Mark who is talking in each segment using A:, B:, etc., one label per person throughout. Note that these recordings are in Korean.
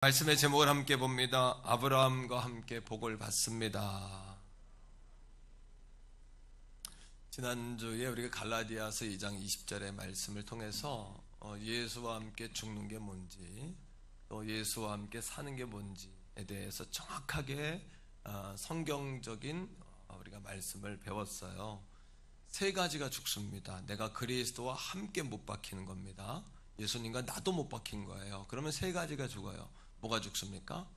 A: 말씀의 제목을 함께 봅니다. 아브라함과 함께 복을 받습니다. 지난주에 우리가 갈라디아서 2장 20절의 말씀을 통해서 예수와 함께 죽는 게 뭔지, 또 예수와 함께 사는 게 뭔지에 대해서 정확하게 성경적인 우리가 말씀을 배웠어요. 세 가지가 죽습니다. 내가 그리스도와 함께 못 박히는 겁니다. 예수님과 나도 못 박힌 거예요. 그러면 세 가지가 죽어요. 뭐가 죽습니까?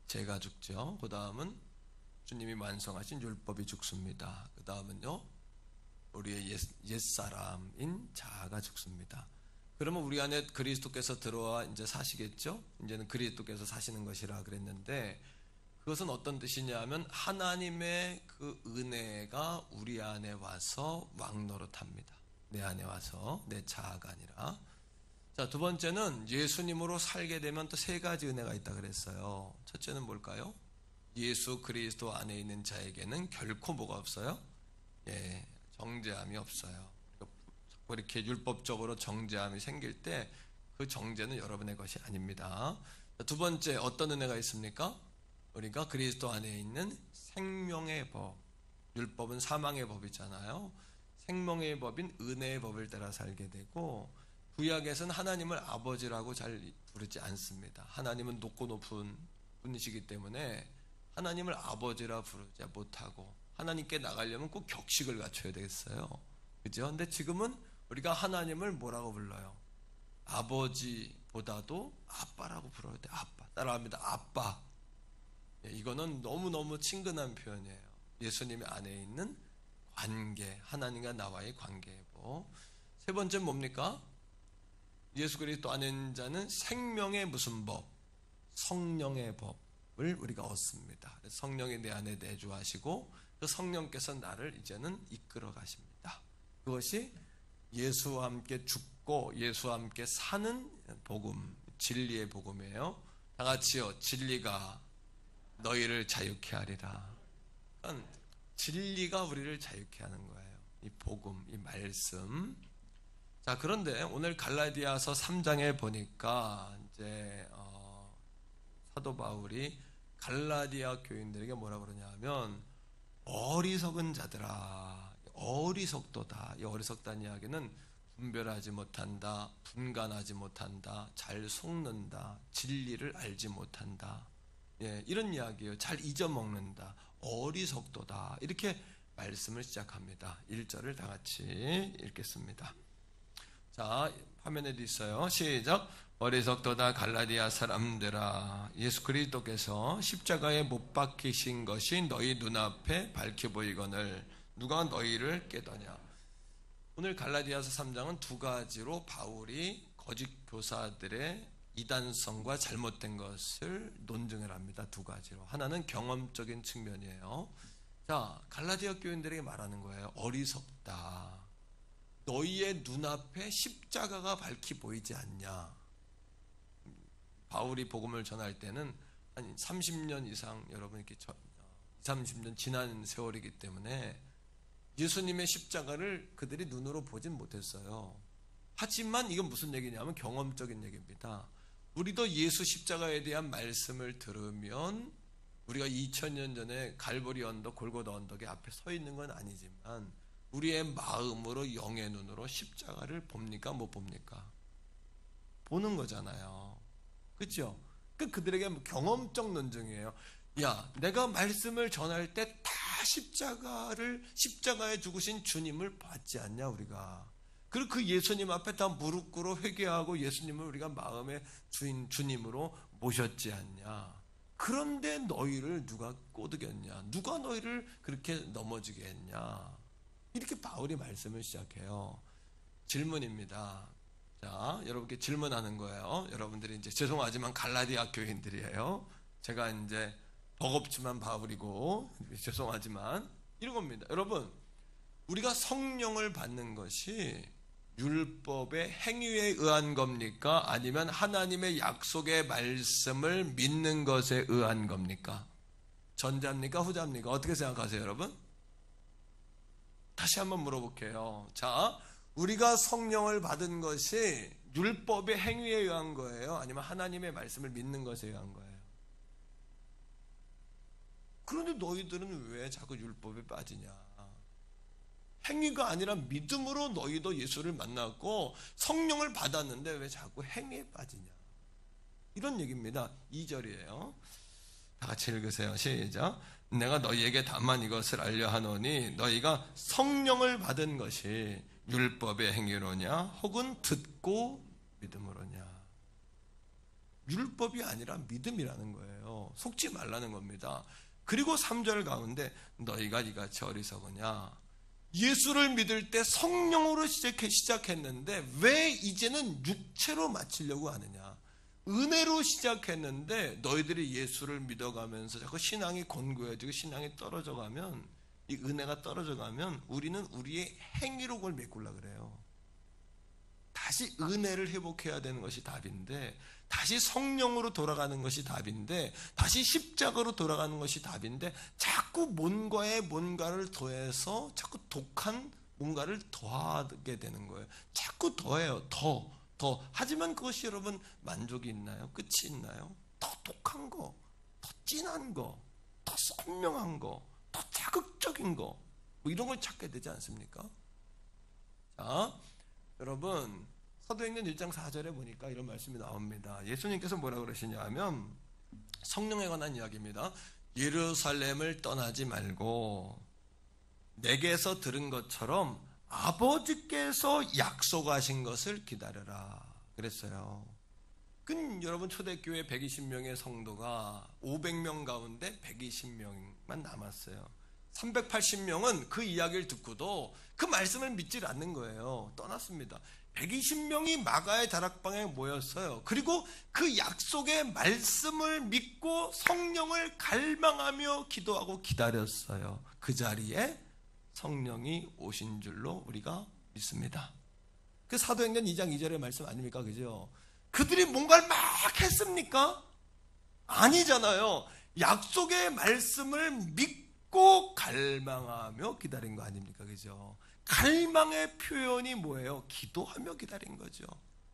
A: 죄가 죽죠. 그 다음은 주님이 완성하신 율법이 죽습니다. 그 다음은요, 우리의 옛사람인 자아가 죽습니다. 그러면 우리 안에 그리스도께서 들어와 이제 사시겠죠? 이제는 그리스도께서 사시는 것이라 그랬는데, 그것은 어떤 뜻이냐 하면 하나님의 그 은혜가 우리 안에 와서 왕노릇합니다. 내 안에 와서, 내 자아가 아니라. 자, 두 번째는 예수님으로 살게 되면 또 세 가지 은혜가 있다 그랬어요. 첫째는 뭘까요? 예수 그리스도 안에 있는 자에게는 결코 뭐가 없어요? 정죄함이 없어요. 이렇게 율법적으로 정죄함이 생길 때 그 정죄는 여러분의 것이 아닙니다. 자, 두 번째 어떤 은혜가 있습니까? 우리가 그리스도 안에 있는 생명의 법. 율법은 사망의 법이잖아요. 생명의 법인 은혜의 법을 따라 살게 되고, 구약에서는 하나님을 아버지라고 잘 부르지 않습니다. 하나님은 높고 높은 분이시기 때문에 하나님을 아버지라 부르지 못하고, 하나님께 나가려면 꼭 격식을 갖춰야 되겠어요. 그죠? 근데 지금은 우리가 하나님을 뭐라고 불러요? 아버지보다도 아빠라고 불러야 돼. 아빠. 따라합니다. 아빠. 이거는 너무너무 친근한 표현이에요. 예수님의 안에 있는 관계, 하나님과 나와의 관계고. 세 번째는 뭡니까? 예수 그리스도 안에 있는 자는 생명의 무슨 법? 성령의 법을 우리가 얻습니다. 성령이 내 안에 내주하시고 그 성령께서 나를 이제는 이끌어 가십니다. 그것이 예수와 함께 죽고 예수와 함께 사는 복음, 진리의 복음이에요. 다 같이요. 진리가 너희를 자유케 하리라. 그러니까 진리가 우리를 자유케 하는 거예요. 이 복음, 이 말씀. 자, 그런데 오늘 갈라디아서 3장에 보니까 이제 사도 바울이 갈라디아 교인들에게 뭐라 그러냐 하면 어리석은 자들아, 어리석도다. 이 어리석다는 이야기는 분별하지 못한다, 분간하지 못한다, 잘 속는다, 진리를 알지 못한다. 이런 이야기예요. 잘 잊어먹는다, 어리석도다. 이렇게 말씀을 시작합니다. 1절을 다 같이 읽겠습니다. 자, 화면에도 있어요. 시작. 어리석도다 갈라디아 사람들아, 예수 그리스도께서 십자가에 못 박히신 것이 너희 눈앞에 밝혀 보이거늘 누가 너희를 깨더냐. 오늘 갈라디아서 3장은 두 가지로 바울이 거짓 교사들의 이단성과 잘못된 것을 논증을 합니다. 두 가지로. 하나는 경험적인 측면이에요. 자, 갈라디아 교인들에게 말하는 거예요. 어리석다. 너희의 눈앞에 십자가가 밝히 보이지 않냐. 바울이 복음을 전할 때는 한 30년 이상 여러분 이렇게 30년 지난 세월이기 때문에 예수님의 십자가를 그들이 눈으로 보진 못했어요. 하지만 이건 무슨 얘기냐면 경험적인 얘기입니다. 우리도 예수 십자가에 대한 말씀을 들으면 우리가 2000년 전에 갈보리 언덕, 골고다 언덕에 앞에 서 있는 건 아니지만 우리의 마음으로 영의 눈으로 십자가를 봅니까? 못 봅니까? 보는 거잖아요. 그렇죠? 그들에게 경험적 논증이에요. 야, 내가 말씀을 전할 때 다 십자가에 죽으신 주님을 봤지 않냐 우리가. 그리고 그 예수님 앞에 다 무릎 꿇어 회개하고 예수님을 우리가 마음의 주님으로 모셨지 않냐. 그런데 너희를 누가 꼬드겼냐. 누가 너희를 그렇게 넘어지게 했냐. 이렇게 바울이 말씀을 시작해요. 질문입니다. 자, 여러분께 질문하는 거예요. 여러분들이 이제 죄송하지만 갈라디아 교인들이에요. 제가 이제 버겁지만 바울이고 죄송하지만 이런 겁니다. 여러분, 우리가 성령을 받는 것이 율법의 행위에 의한 겁니까? 아니면 하나님의 약속의 말씀을 믿는 것에 의한 겁니까? 전자입니까? 후자입니까? 어떻게 생각하세요, 여러분? 다시 한번 물어볼게요. 자, 우리가 성령을 받은 것이 율법의 행위에 의한 거예요? 아니면 하나님의 말씀을 믿는 것에 의한 거예요? 그런데 너희들은 왜 자꾸 율법에 빠지냐? 행위가 아니라 믿음으로 너희도 예수를 만났고 성령을 받았는데 왜 자꾸 행위에 빠지냐? 이런 얘기입니다. 2절이에요. 다 같이 읽으세요. 시작. 내가 너희에게 다만 이것을 알려 하노니 너희가 성령을 받은 것이 율법의 행위로냐 혹은 듣고 믿음으로냐. 율법이 아니라 믿음이라는 거예요. 속지 말라는 겁니다. 그리고 3절 가운데 너희가 이같이 어리석으냐. 예수를 믿을 때 성령으로 시작했는데 왜 이제는 육체로 마치려고 하느냐. 은혜로 시작했는데 너희들이 예수를 믿어가면서 자꾸 신앙이 곤고해지고 신앙이 떨어져가면, 이 은혜가 떨어져가면 우리는 우리의 행위로 그걸 메꾸려고 그래요. 다시 은혜를 회복해야 되는 것이 답인데, 다시 성령으로 돌아가는 것이 답인데, 다시 십자가로 돌아가는 것이 답인데, 자꾸 뭔가를 더해서 자꾸 독한 뭔가를 더하게 되는 거예요. 자꾸 더해요. 더. 하지만 그것이 여러분 만족이 있나요? 끝이 있나요? 더 독한 거, 더 진한 거, 더 선명한 거, 더 자극적인 거, 뭐 이런 걸 찾게 되지 않습니까? 자, 여러분 사도행전 1장 4절에 보니까 이런 말씀이 나옵니다. 예수님께서 뭐라고 그러시냐 하면 성령에 관한 이야기입니다. 예루살렘을 떠나지 말고 내게서 들은 것처럼 아버지께서 약속하신 것을 기다려라 그랬어요. 여러분 초대교회 120명의 성도가 500명 가운데 120명만 남았어요. 380명은 그 이야기를 듣고도 그 말씀을 믿지 않는 거예요. 떠났습니다. 120명이 마가의 다락방에 모였어요. 그리고 그 약속의 말씀을 믿고 성령을 갈망하며 기도하고 기다렸어요. 그 자리에 성령이 오신 줄로 우리가 믿습니다. 그 사도행전 2장 2절의 말씀 아닙니까? 그죠? 그들이 뭔가를 막 했습니까? 아니잖아요. 약속의 말씀을 믿고 갈망하며 기다린 거 아닙니까? 그죠? 갈망의 표현이 뭐예요? 기도하며 기다린 거죠.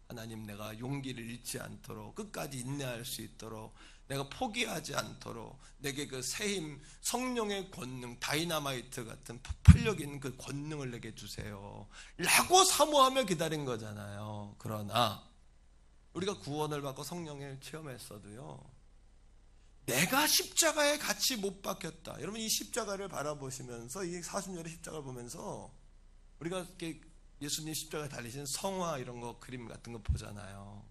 A: 하나님, 내가 용기를 잃지 않도록, 끝까지 인내할 수 있도록, 내가 포기하지 않도록 내게 그 새힘, 성령의 권능, 다이나마이트 같은 폭발력 있는 그 권능을 내게 주세요 라고 사모하며 기다린 거잖아요. 그러나 우리가 구원을 받고 성령을 체험했어도요, 내가 십자가에 같이 못 박혔다. 여러분 이 십자가를 바라보시면서, 이 40년의 십자가를 보면서 우리가 이렇게 예수님 십자가에 달리신 성화 이런 거, 그림 같은 거 보잖아요.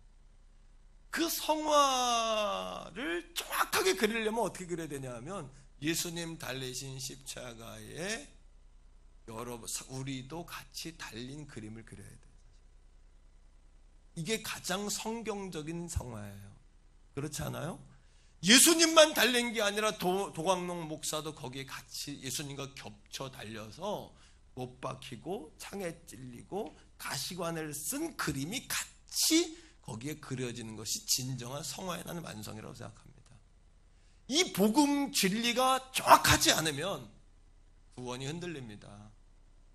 A: 그 성화를 정확하게 그리려면 어떻게 그려야 되냐 하면 예수님 달리신 십자가에 우리도 같이 달린 그림을 그려야 돼요. 이게 가장 성경적인 성화예요. 그렇지 않아요? 예수님만 달린 게 아니라 도광농 목사도 거기에 같이 예수님과 겹쳐 달려서 못 박히고 창에 찔리고 가시관을 쓴 그림이 같이 거기에 그려지는 것이 진정한 성화의 나는 완성이라고 생각합니다. 이 복음 진리가 정확하지 않으면 구원이 흔들립니다.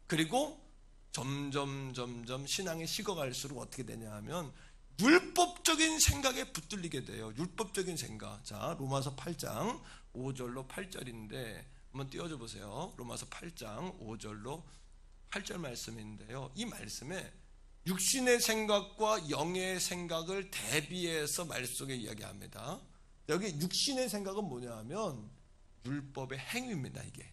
A: 그리고 점점 신앙이 식어갈수록 어떻게 되냐 하면 율법적인 생각에 붙들리게 돼요. 율법적인 생각. 자, 로마서 8장 5절로 8절인데 한번 띄워줘 보세요. 로마서 8장 5절로 8절 말씀인데요. 이 말씀에 육신의 생각과 영의 생각을 대비해서 말 속에 이야기합니다. 여기 육신의 생각은 뭐냐 하면 율법의 행위입니다. 이게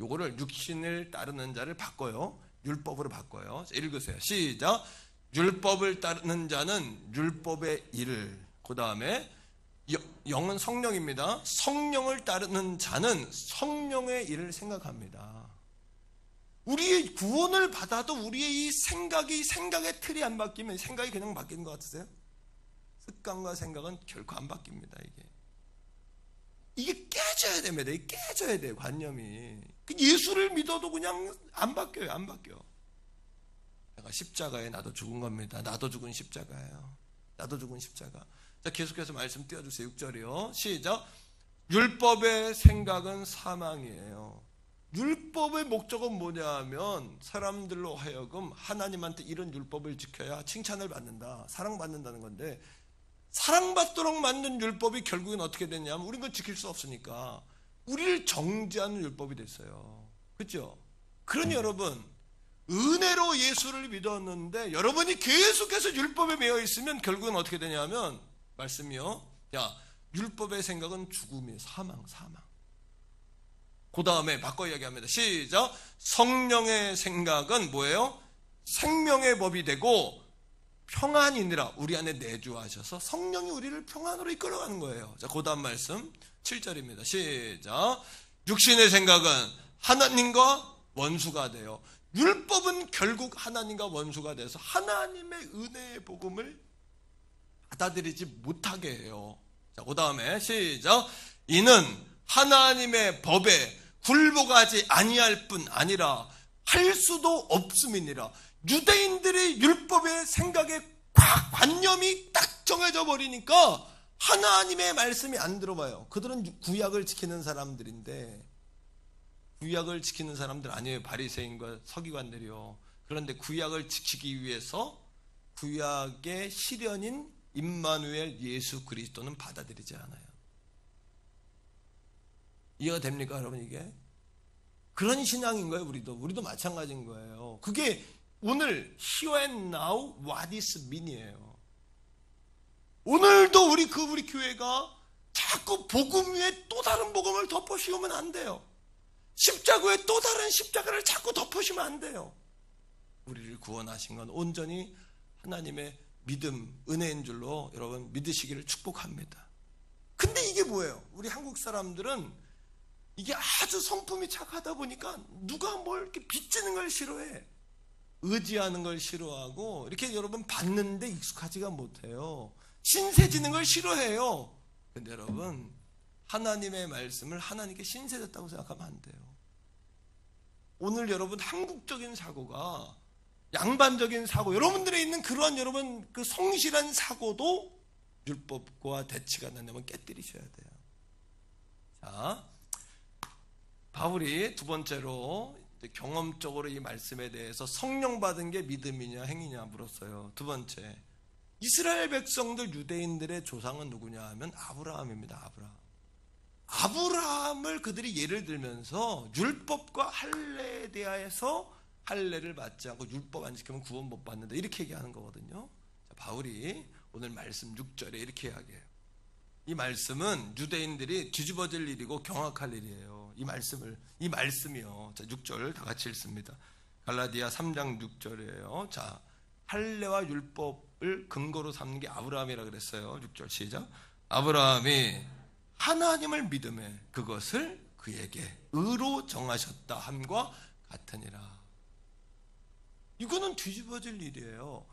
A: 요거를 육신을 따르는 자를 바꿔요. 율법으로 바꿔요. 자, 읽으세요. 시작. 율법을 따르는 자는 율법의 일을, 그 다음에 영은 성령입니다. 성령을 따르는 자는 성령의 일을 생각합니다. 우리의 구원을 받아도 우리의 이 생각의 틀이 안 바뀌면 생각이 그냥 바뀌는 것 같으세요? 습관과 생각은 결코 안 바뀝니다. 이게 깨져야 됩니다. 이게 깨져야 돼요. 관념이. 예수를 믿어도 그냥 안 바뀌어요. 안 바뀌어. 내가 십자가에 나도 죽은 겁니다. 나도 죽은 십자가예요. 나도 죽은 십자가. 자, 계속해서 말씀 띄워주세요. 6절이요. 시작. 율법의 생각은 사망이에요. 율법의 목적은 뭐냐 하면 사람들로 하여금 하나님한테 이런 율법을 지켜야 칭찬을 받는다, 사랑받는다는 건데, 사랑받도록 만든 율법이 결국엔 어떻게 됐냐면 우리는 그걸 지킬 수 없으니까 우리를 정죄하는 율법이 됐어요. 그렇죠? 그러니 여러분, 은혜로 예수를 믿었는데 여러분이 계속해서 율법에 매여 있으면 결국은 어떻게 되냐면, 말씀이요, 야, 율법의 생각은 죽음이에요. 사망. 그 다음에 바꿔 이야기합니다. 시작. 성령의 생각은 뭐예요? 생명의 법이 되고 평안이니라. 우리 안에 내주하셔서 성령이 우리를 평안으로 이끌어가는 거예요. 자, 그 다음 말씀 7절입니다. 시작. 육신의 생각은 하나님과 원수가 돼요. 율법은 결국 하나님과 원수가 돼서 하나님의 은혜의 복음을 받아들이지 못하게 해요. 자, 그 다음에 시작. 이는 하나님의 법에 굴복하지 아니할 뿐 아니라 할 수도 없음이니라. 유대인들의 율법의 생각에 관념이 딱 정해져 버리니까 하나님의 말씀이 안 들어봐요. 그들은 구약을 지키는 사람들인데, 구약을 지키는 사람들 아니에요. 바리새인과 서기관들이요. 그런데 구약을 지키기 위해서 구약의 실현인 임마누엘 예수 그리스도는 받아들이지 않아요. 이해가 됩니까, 여러분? 이게 그런 신앙인 거예요. 우리도 마찬가지인 거예요. 그게 오늘 here and now what is mean이에요. 오늘도 우리 교회가 자꾸 복음 위에 또 다른 복음을 덮어 씌우면 안 돼요. 십자가 위에 또 다른 십자가를 자꾸 덮어 씌우면 안 돼요. 우리를 구원하신 건 온전히 하나님의 믿음, 은혜인 줄로 여러분 믿으시기를 축복합니다. 근데 이게 뭐예요? 우리 한국 사람들은 이게 아주 성품이 착하다 보니까 누가 뭘 이렇게 빚지는 걸 싫어해. 의지하는 걸 싫어하고, 이렇게 여러분 받는데 익숙하지가 못해요. 신세지는 걸 싫어해요. 근데 여러분, 하나님의 말씀을 하나님께 신세졌다고 생각하면 안 돼요. 오늘 여러분 한국적인 사고가, 양반적인 사고, 여러분들에 있는 그러한 여러분 그 성실한 사고도 율법과 대치가 난다면 깨뜨리셔야 돼요. 자, 바울이 두 번째로 경험적으로 이 말씀에 대해서 성령 받은 게 믿음이냐 행위냐 물었어요. 두 번째, 이스라엘 백성들 유대인들의 조상은 누구냐 하면 아브라함입니다. 아브라함을 그들이 예를 들면서 율법과 할례에 대하여서 할례를 받지 않고 율법 안 지키면 구원 못 받는다, 이렇게 얘기하는 거거든요. 자, 바울이 오늘 말씀 6절에 이렇게 이야기해요. 이 말씀은 유대인들이 뒤집어질 일이고 경악할 일이에요. 이 말씀이요. 자, 6절 다 같이 읽습니다. 갈라디아 3장 6절이에요. 자, 할례와 율법을 근거로 삼는 게 아브라함이라 그랬어요. 6절 시작. 아브라함이 하나님을 믿음에 그것을 그에게 의로 정하셨다 함과 같으니라. 이거는 뒤집어질 일이에요.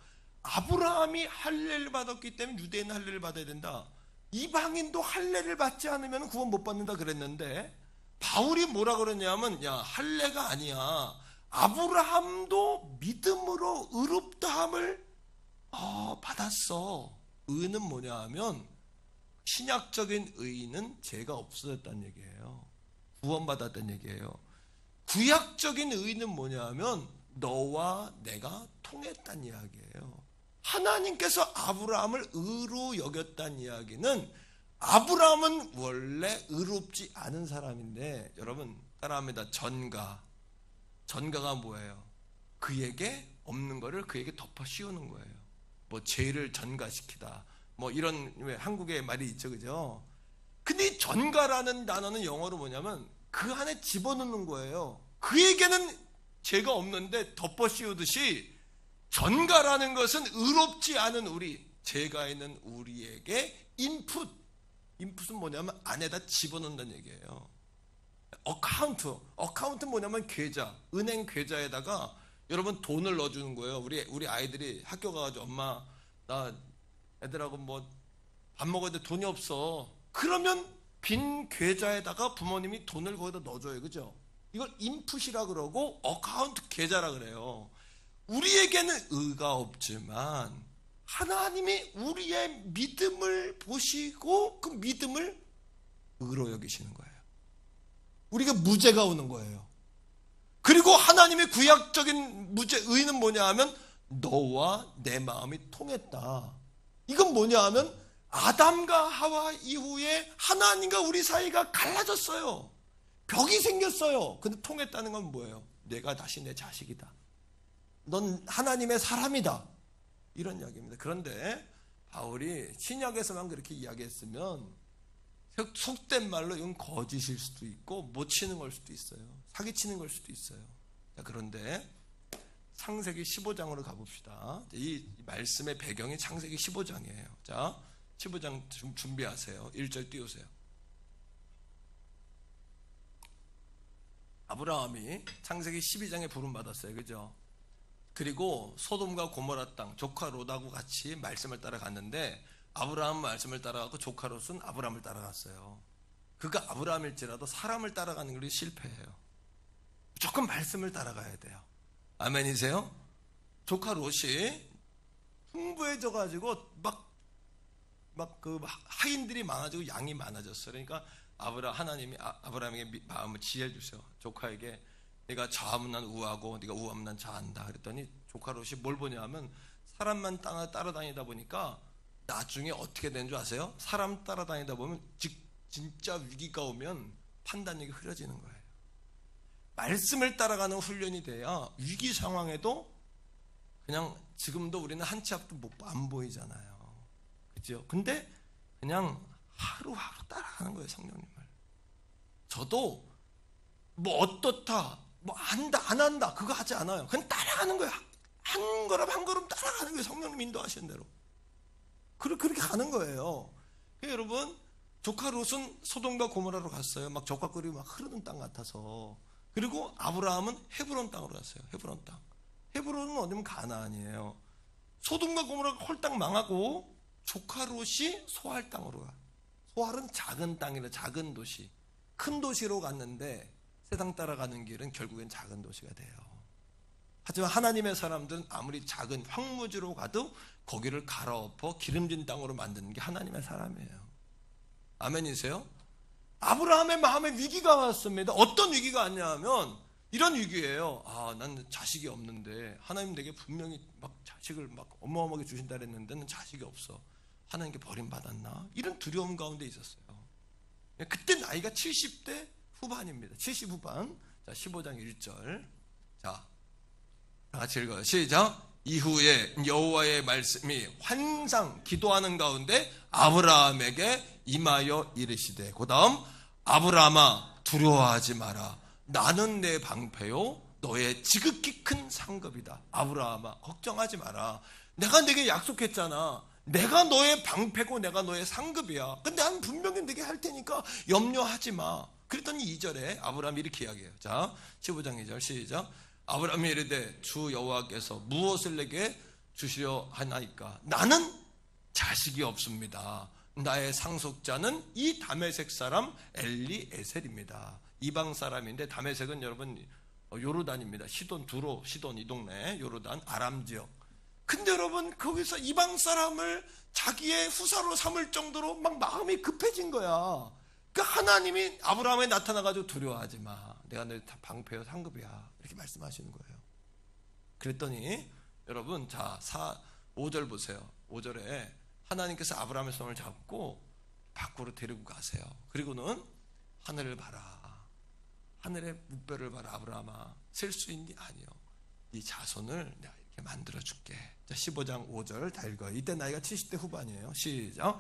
A: 아브라함이 할례를 받았기 때문에 유대인은 할례를 받아야 된다. 이방인도 할례를 받지 않으면 구원 못 받는다 그랬는데, 바울이 뭐라 그러냐면, 야, 할례가 아니야. 아브라함도 믿음으로 의롭다함을 받았어. 의는 뭐냐 하면, 신약적인 의는 죄가 없어졌다는 얘기예요. 구원받았다는 얘기예요. 구약적인 의는 뭐냐 하면 너와 내가 통했다는 이야기예요. 하나님께서 아브라함을 의로 여겼다는 이야기는, 아브라함은 원래 의롭지 않은 사람인데, 여러분 따라합니다. 전가가 뭐예요? 그에게 없는 거를 그에게 덮어 씌우는 거예요. 뭐 죄를 전가시키다, 뭐 이런, 왜 한국의 말이 있죠, 그죠? 근데 이 전가라는 단어는 영어로 뭐냐면 그 안에 집어넣는 거예요. 그에게는 죄가 없는데 덮어 씌우듯이, 전가라는 것은 의롭지 않은 우리, 죄가 있는 우리에게 인풋은 뭐냐면 안에다 집어넣는다는 얘기예요. 어카운트 뭐냐면 계좌, 은행 계좌에다가 여러분 돈을 넣어주는 거예요. 우리 아이들이 학교 가가지고 엄마 나 애들하고 뭐 밥 먹었는데 돈이 없어. 그러면 빈 계좌에다가 부모님이 돈을 거기다 넣어줘요. 그죠? 이걸 인풋이라 그러고 어카운트 계좌라 그래요. 우리에게는 의가 없지만 하나님이 우리의 믿음을 보시고 그 믿음을 의로 여기시는 거예요. 우리가 무죄가 오는 거예요. 그리고 하나님의 구약적인 의는 뭐냐 하면 너와 내 마음이 통했다. 이건 뭐냐 하면 아담과 하와 이후에 하나님과 우리 사이가 갈라졌어요. 벽이 생겼어요. 근데 통했다는 건 뭐예요? 내가 다시 내 자식이다. 넌 하나님의 사람이다. 이런 이야기입니다. 그런데 바울이 신약에서만 그렇게 이야기했으면 속된 말로 이건 거짓일 수도 있고 못 치는 걸 수도 있어요. 사기치는 걸 수도 있어요. 자, 그런데 창세기 15장으로 가봅시다. 이 말씀의 배경이 창세기 15장이에요. 자, 15장 준비하세요. 1절 띄우세요. 아브라함이 창세기 12장에 부름받았어요. 그죠? 그리고 소돔과 고모라 땅, 조카 롯하고 같이 말씀을 따라갔는데 아브라함 말씀을 따라가고 조카 롯은 아브라함을 따라갔어요. 그가 아브라함일지라도 사람을 따라가는 게 실패해요. 무조건 말씀을 따라가야 돼요. 아멘이세요? 조카 롯이 풍부해져가지고 그 하인들이 많아지고 양이 많아졌어요. 그러니까 하나님이 아브라함에게 마음을 지혜를 주세요. 조카에게 네가 좌하면 난 우하고 네가 우하면 난 좌한다. 그랬더니 조카 롯이 뭘 보냐면 사람만 따라다니다 보니까 나중에 어떻게 되는 줄 아세요? 사람 따라다니다 보면 진짜 위기가 오면 판단력이 흐려지는 거예요. 말씀을 따라가는 훈련이 돼야 위기 상황에도 그냥 지금도 우리는 한 치 앞도 안 보이잖아요. 그죠? 근데 그냥 하루하루 따라가는 거예요, 성령님을. 저도 뭐 어떻다, 뭐 한다, 안 한다, 그거 하지 않아요. 그냥 따라가는 거예요. 한 걸음 한 걸음 따라가는 거예요. 성령님 인도하시는 대로. 그렇게 가는 거예요. 여러분, 조카 롯은 소돔과 고모라로 갔어요. 막 적과꿀이 막 흐르는 땅 같아서. 그리고 아브라함은 헤브론 땅으로 갔어요. 헤브론 땅. 헤브론은 어디면 가나안이에요. 소돔과 고모라가 홀딱 망하고 조카 롯이 소알 땅으로 가. 소알은 작은 땅이라 작은 도시. 큰 도시로 갔는데 세상 따라가는 길은 결국엔 작은 도시가 돼요. 하지만 하나님의 사람들은 아무리 작은 황무지로 가도 거기를 갈아엎어 기름진 땅으로 만드는 게 하나님의 사람이에요. 아멘이세요? 아브라함의 마음에 위기가 왔습니다. 어떤 위기가 왔냐면 이런 위기예요. 난 자식이 없는데 하나님 내게 분명히 막 자식을 막 어마어마하게 주신다 그랬는데 난 자식이 없어. 하나님께 버림받았나? 이런 두려움 가운데 있었어요. 그때 나이가 70대 후반입니다. 70 후반. 자, 15장 1절. 자, 다 같이 읽어요. 시작. 이후에 여호와의 말씀이 환상 기도하는 가운데 아브라함에게 임하여 이르시되, 그 다음 아브라함아 두려워하지 마라. 나는 내 방패요 너의 지극히 큰 상급이다. 아브라함아 걱정하지 마라. 내가 네게 약속했잖아. 내가 너의 방패고 내가 너의 상급이야. 근데 난 분명히 네게 할 테니까 염려하지 마. 그랬더니 2절에 아브라함이 이렇게 이야기해요. 자, 15장 2절 시작. 아브라함이 이르되 주 여호와께서 무엇을 내게 주시려 하나이까? 나는 자식이 없습니다. 나의 상속자는 이 다메섹 사람 엘리에셀입니다. 이방 사람인데 다메섹은 여러분 요르단입니다. 시돈 두로 시돈 이 동네 요르단 아람 지역. 근데 여러분 거기서 이방 사람을 자기의 후사로 삼을 정도로 막 마음이 급해진 거야. 그 하나님이 아브라함에 나타나가지고 두려워하지 마. 내가 너 방패요 상급이야. 이렇게 말씀하시는 거예요. 그랬더니 여러분 자 5절 보세요. 5절에 하나님께서 아브라함의 손을 잡고 밖으로 데리고 가세요. 그리고는 하늘을 봐라. 하늘의 무뼈를 봐라. 아브라함아 셀 수 있니? 아니요. 네 자손을 내가 이렇게 만들어줄게. 자 15장 5절 다 읽어요. 이때 나이가 70대 후반이에요. 시작.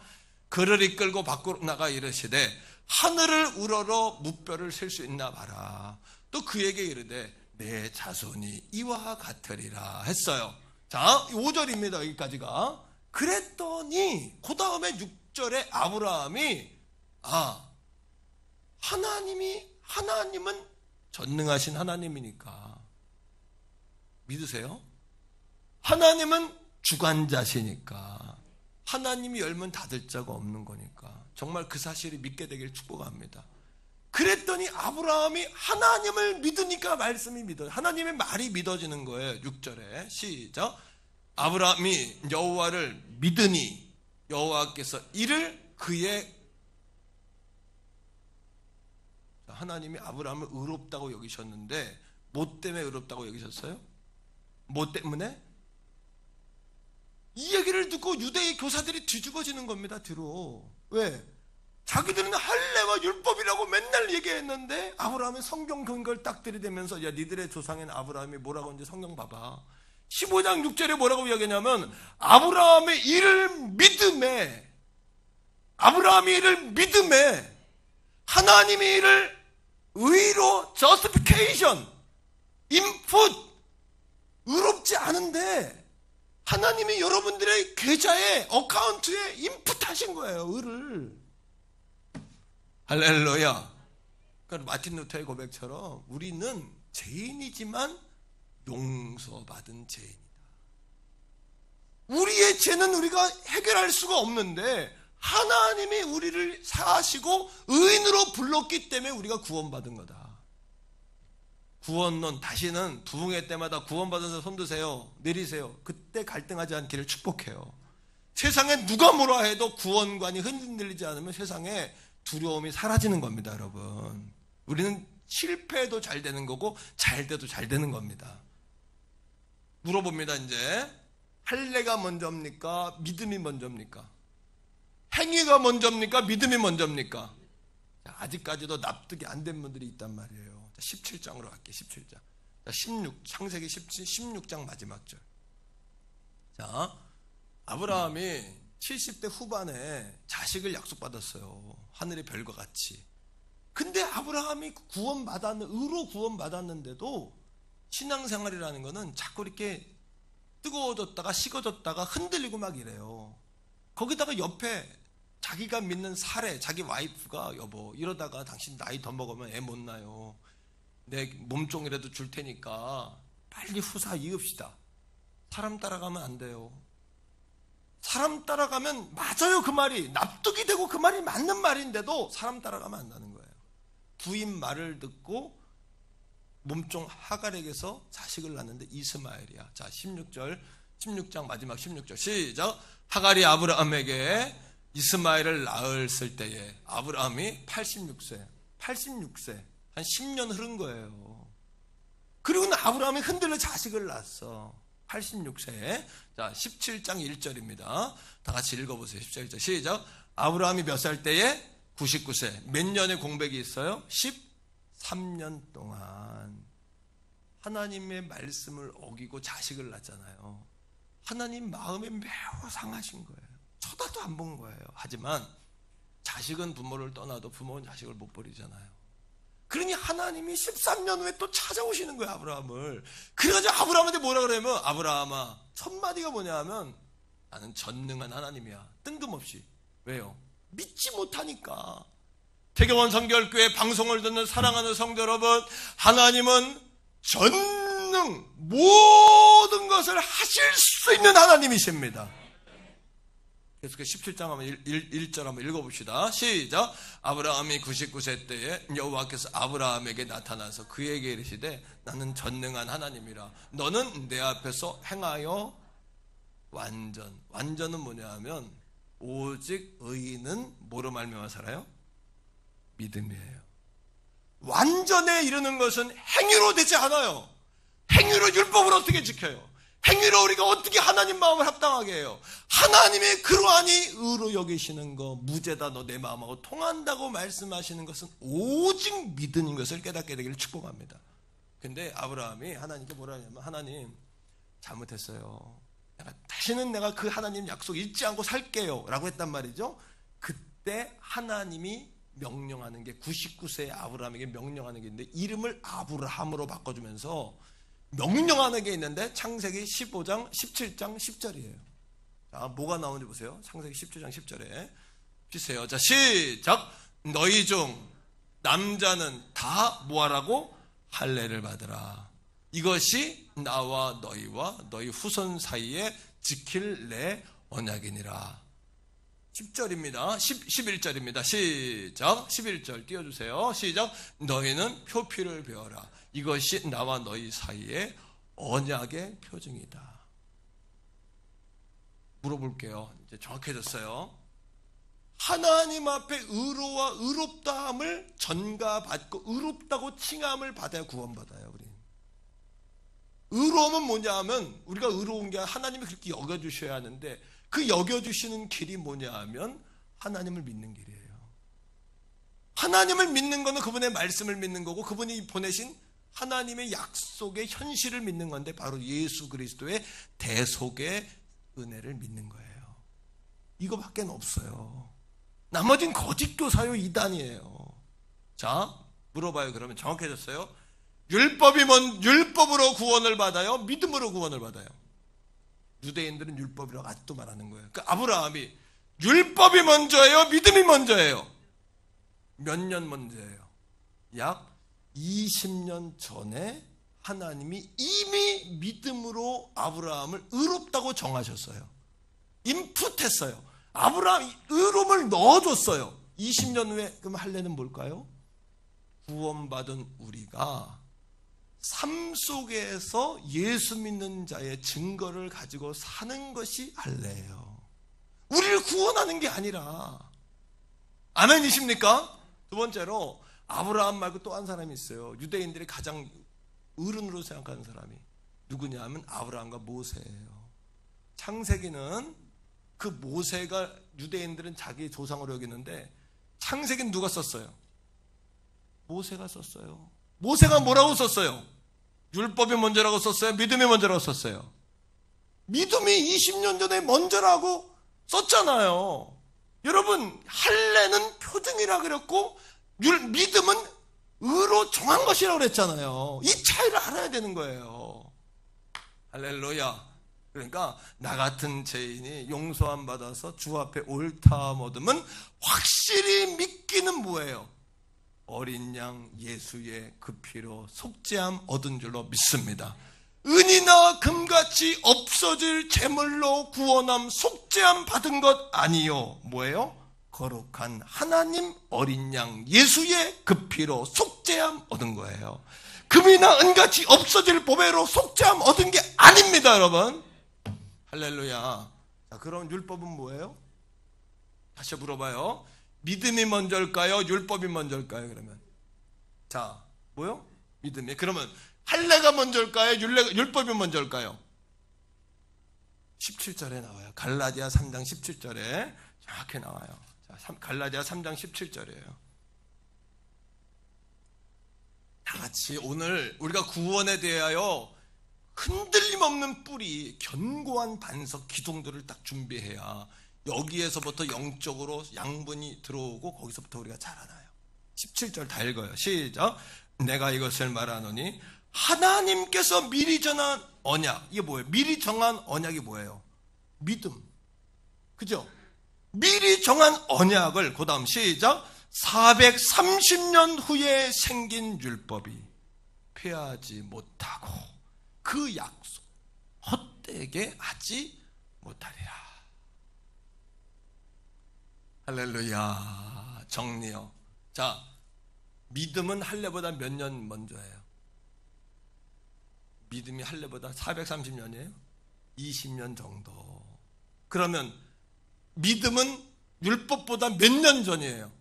A: 그를 이끌고 밖으로 나가 이르시되 하늘을 우러러 무뼈를 셀 수 있나 봐라. 또 그에게 이르되 내 자손이 이와 같으리라 했어요. 자 5절입니다. 여기까지가. 그랬더니 그 다음에 6절에 아브라함이 하나님은 전능하신 하나님이니까 믿으세요? 하나님은 주관자시니까 하나님이 열면 닫을 자가 없는 거니까 정말 그 사실을 믿게 되길 축복합니다. 그랬더니 아브라함이 하나님을 믿으니까 말씀이 믿어요. 하나님의 말이 믿어지는 거예요. 6절에 시작. 아브라함이 여호와를 믿으니 여호와께서 이를 그의 하나님이 아브라함을 의롭다고 여기셨는데 뭐 때문에 의롭다고 여기셨어요? 뭐 때문에? 이 얘기를 듣고 유대의 교사들이 뒤집어지는 겁니다. 뒤로. 왜? 자기들은 할례와 율법이라고 맨날 얘기했는데 아브라함의 성경 근거를 딱 들이대면서 야 니들의 조상인 아브라함이 뭐라고 하는지 성경 봐봐. 15장 6절에 뭐라고 이야기하냐면 아브라함의 일을 믿음에, 아브라함의 일을 믿음에, 하나님의 일을 의로, justification, input, 의롭지 않은데 하나님이 여러분들의 계좌에, 어카운트에 인풋하신 거예요. 의를. 할렐루야. 그러니까 마틴 루터의 고백처럼 우리는 죄인이지만 용서받은 죄인이다. 우리의 죄는 우리가 해결할 수가 없는데 하나님이 우리를 사하시고 의인으로 불렀기 때문에 우리가 구원받은 거다. 구원론, 다시는 부흥회 때마다 구원받은 사람 손 드세요. 내리세요. 그때 갈등하지 않기를 축복해요. 세상에 누가 뭐라 해도 구원관이 흔들리지 않으면 세상에 두려움이 사라지는 겁니다, 여러분. 우리는 실패해도 잘 되는 거고 잘 돼도 잘 되는 겁니다. 물어봅니다. 이제 할례가 먼저입니까? 믿음이 먼저입니까? 행위가 먼저입니까? 믿음이 먼저입니까? 아직까지도 납득이 안 된 분들이 있단 말이에요. 17장으로 갈게요. 17장. 창세기 16장 마지막 절. 자, 아브라함이 70대 후반에 자식을 약속받았어요. 하늘의 별과 같이. 근데 아브라함이 의로 구원받았는데도 신앙생활이라는 거는 자꾸 이렇게 뜨거워졌다가 식어졌다가 흔들리고 막 이래요. 거기다가 옆에 자기가 믿는 사례, 자기 와이프가 여보 이러다가 당신 나이 더 먹으면 애 못 낳아요. 내 몸종이라도 줄 테니까 빨리 후사 이읍시다. 사람 따라가면 안 돼요. 사람 따라가면 맞아요. 그 말이 납득이 되고 그 말이 맞는 말인데도 사람 따라가면 안 되는 거예요. 부인 말을 듣고 몸종 하갈에게서 자식을 낳는데 이스마엘이야. 자, 16장 마지막 16절 시작. 하갈이 아브라함에게 이스마엘을 낳았을 때에 아브라함이 86세 한 10년 흐른 거예요. 그리고 아브라함이 흔들려 자식을 낳았어. 86세에. 자, 17장 1절입니다. 다 같이 읽어보세요. 17절 1절 시작. 아브라함이 몇 살 때에? 99세. 몇 년의 공백이 있어요? 13년 동안 하나님의 말씀을 어기고 자식을 낳잖아요. 하나님 마음이 매우 상하신 거예요. 쳐다도 안 본 거예요. 하지만 자식은 부모를 떠나도 부모는 자식을 못 버리잖아요. 그러니 하나님이 13년 후에 또 찾아오시는 거예요, 아브라함을. 그래가지고 아브라함한테 뭐라 그러냐면 아브라함아, 첫 마디가 뭐냐 하면 나는 전능한 하나님이야. 뜬금없이. 왜요? 믿지 못하니까. 태경원 성결교회 방송을 듣는 사랑하는 성도 여러분, 하나님은 전능 모든 것을 하실 수 있는 하나님이십니다. 그래서 17장 한번 1절 한번 읽어봅시다. 시작. 아브라함이 99세 때에 여호와께서 아브라함에게 나타나서 그에게 이르시되 나는 전능한 하나님이라. 너는 내 앞에서 행하여 완전은 뭐냐 하면 오직 의인은 뭐로 말미암아 살아요? 믿음이에요. 완전에 이르는 것은 행위로 되지 않아요. 행위로 율법을 어떻게 지켜요? 행위로 우리가 어떻게 하나님 마음을 합당하게 해요? 하나님의 그러하니 의로 여기시는 거, 무죄다 너 내 마음하고 통한다고 말씀하시는 것은 오직 믿는 것을 깨닫게 되기를 축복합니다. 근데 아브라함이 하나님께 뭐라 하냐면 하나님 잘못했어요. 다시는 내가 그 하나님 약속 잊지 않고 살게요 라고 했단 말이죠. 그때 하나님이 명령하는 게 99세의 아브라함에게 명령하는 게 있는데 이름을 아브라함으로 바꿔주면서 명령하는 게 있는데 창세기 15장 17장 10절이에요. 자, 뭐가 나오는지 보세요. 창세기 17장 10절에 주세요. 자, 시작. 너희 중 남자는 다 뭐하라고? 할례를 받으라. 이것이 나와 너희와 너희 후손 사이에 지킬 내 언약이니라. 10절입니다. 11절입니다. 시작. 11절 띄워주세요. 시작. 너희는 표피를 베어라. 이것이 나와 너희 사이에 언약의 표징이다. 물어볼게요. 이제 정확해졌어요. 하나님 앞에 의로와 의롭다함을 전가받고 의롭다고 칭함을 받아야 구원받아요. 우리 의로움은 뭐냐 하면 우리가 의로운 게 하나님이 그렇게 여겨주셔야 하는데 그 여겨주시는 길이 뭐냐 하면 하나님을 믿는 길이에요. 하나님을 믿는 거는 그분의 말씀을 믿는 거고 그분이 보내신 하나님의 약속의 현실을 믿는 건데 바로 예수 그리스도의 대속의 은혜를 믿는 거예요. 이거밖에 없어요. 나머진 거짓 교사요 이단이에요. 자, 물어봐요. 그러면 정확해졌어요? 율법으로 구원을 받아요? 믿음으로 구원을 받아요? 유대인들은 율법이라고 아직도 말하는 거예요. 그 아브라함이 율법이 먼저예요? 믿음이 먼저예요? 몇 년 먼저예요? 약 20년 전에 하나님이 이미 믿음으로 아브라함을 의롭다고 정하셨어요. 인풋했어요. 아브라함 의로움을 넣어줬어요. 20년 후에 그럼 할례는 뭘까요? 구원받은 우리가 삶 속에서 예수 믿는 자의 증거를 가지고 사는 것이 할례예요. 우리를 구원하는 게 아니라. 아멘이십니까? 두 번째로 아브라함 말고 또 한 사람이 있어요. 유대인들이 가장 어른으로 생각하는 사람이 누구냐 하면 아브라함과 모세예요. 창세기는 그 모세가 유대인들은 자기 조상으로 여기는데 창세기는 누가 썼어요? 모세가 썼어요. 모세가 뭐라고 썼어요? 율법이 먼저라고 썼어요? 믿음이 먼저라고 썼어요? 믿음이 20년 전에 먼저라고 썼잖아요. 여러분, 할례는 표징이라 그랬고 믿음은 의로 정한 것이라고 그랬잖아요. 이 차이를 알아야 되는 거예요. 할렐루야. 그러니까 나 같은 죄인이 용서함 받아서 주 앞에 옳다함 얻으면 확실히 믿기는 뭐예요? 어린 양 예수의 그 피로 속죄함 얻은 줄로 믿습니다. 은이나 금같이 없어질 재물로 구원함 속죄함 받은 것 아니요. 뭐예요? 거룩한 하나님 어린 양 예수의 그 피로 속죄함 얻은 거예요. 금이나 은같이 없어질 보배로 속죄함 얻은 게 아닙니다, 여러분. 할렐루야. 자, 그럼 율법은 뭐예요? 다시 물어봐요. 믿음이 먼저일까요? 율법이 먼저일까요? 그러면 자, 뭐요? 믿음이. 그러면 할례가 먼저일까요? 율법이 먼저일까요? 17절에 나와요. 갈라디아 3장 17절에 정확히 나와요. 자, 갈라디아 3장 17절이에요. 다 같이 오늘 우리가 구원에 대하여 흔들림 없는 뿌리, 견고한 반석, 기둥들을 딱 준비해야 여기에서부터 영적으로 양분이 들어오고 거기서부터 우리가 자라나요. 17절 다 읽어요. 시작. 내가 이것을 말하노니 하나님께서 미리 정한 언약. 이게 뭐예요? 미리 정한 언약이 뭐예요? 믿음. 그죠? 미리 정한 언약을 그 다음 시작. 430년 후에 생긴 율법이 폐하지 못하고 그 약속 헛되게 하지 못하리라. 할렐루야. 정리요. 자, 믿음은 할례보다 몇 년 먼저예요? 믿음이 할례보다 430년이에요? 20년 정도. 그러면 믿음은 율법보다 몇 년 전이에요?